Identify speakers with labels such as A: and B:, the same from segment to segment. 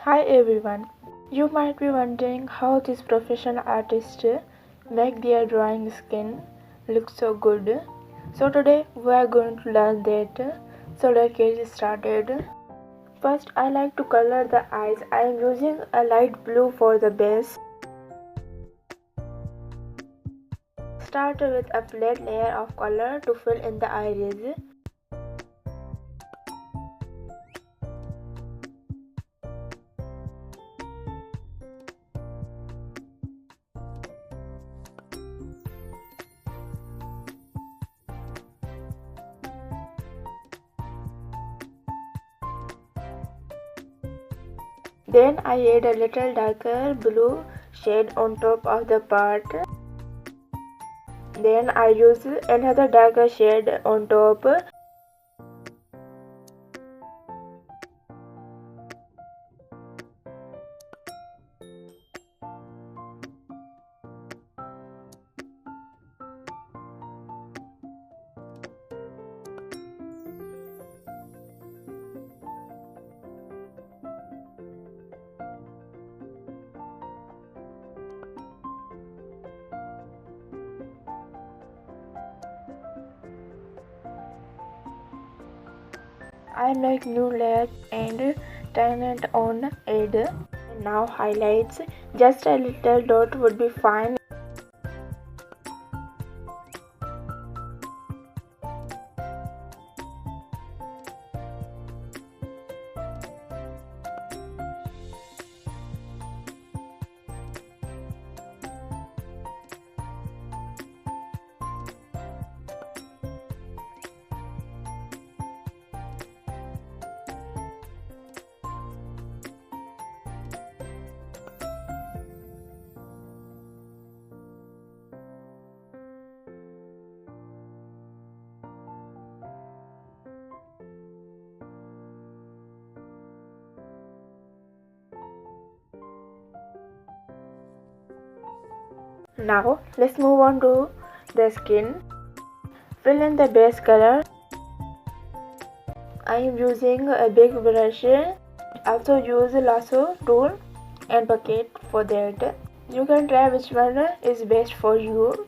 A: Hi everyone. You might be wondering how these professional artists make their drawing skin look so good. So today we are going to learn that. So let's get started. First I like to color the eyes. I am using a light blue for the base. Start with a flat layer of color to fill in the iris. Then I add a little darker blue shade on top of the part. Then I use another darker shade on top. I make new layer and turn it on add. Now highlights. Just a little dot would be fine. Now let's move on to the skin. Fill in the base color. I am using a big brush. Also use lasso tool and bucket for that. You can try which one is best for you.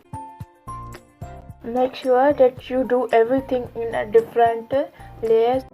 A: Make sure that you do everything in a different layers.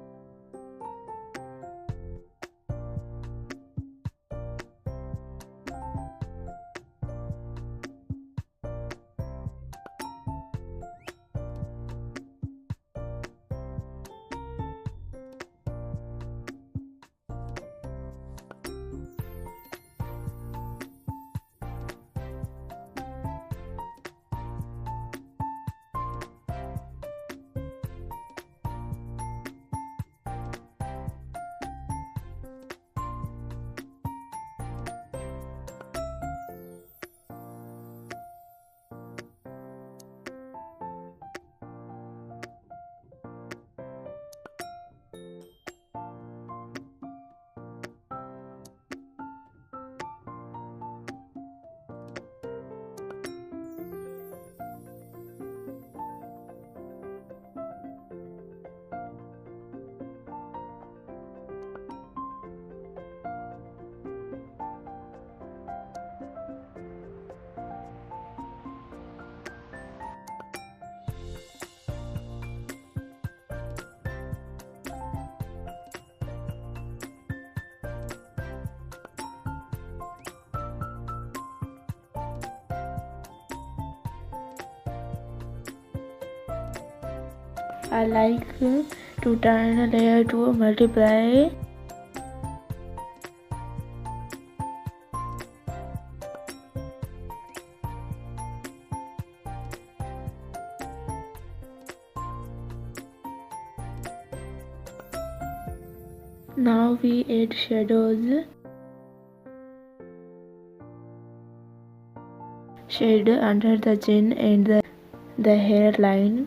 A: I like to turn a layer to multiply. Now we add shadows. Shade under the chin and the hairline.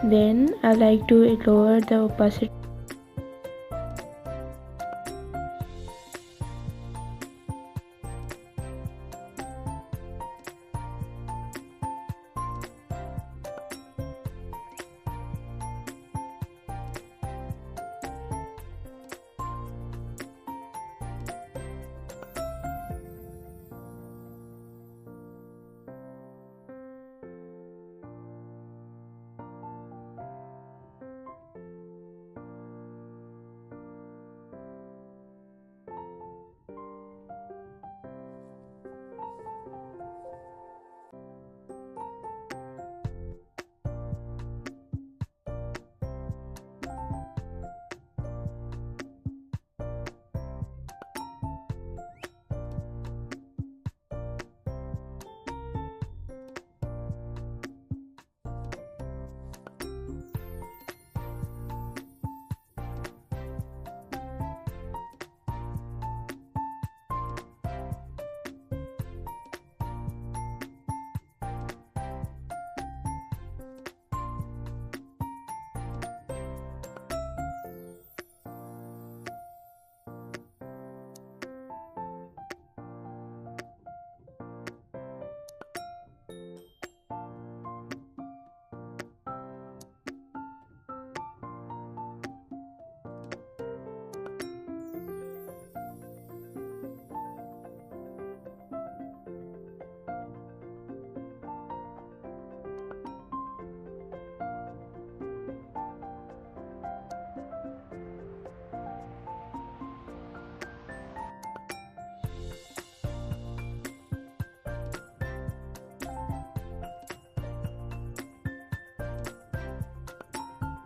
A: Then I like to lower the opacity.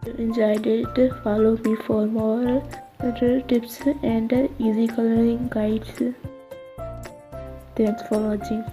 A: If you enjoyed it, follow me for more tips and easy coloring guides. Thanks for watching.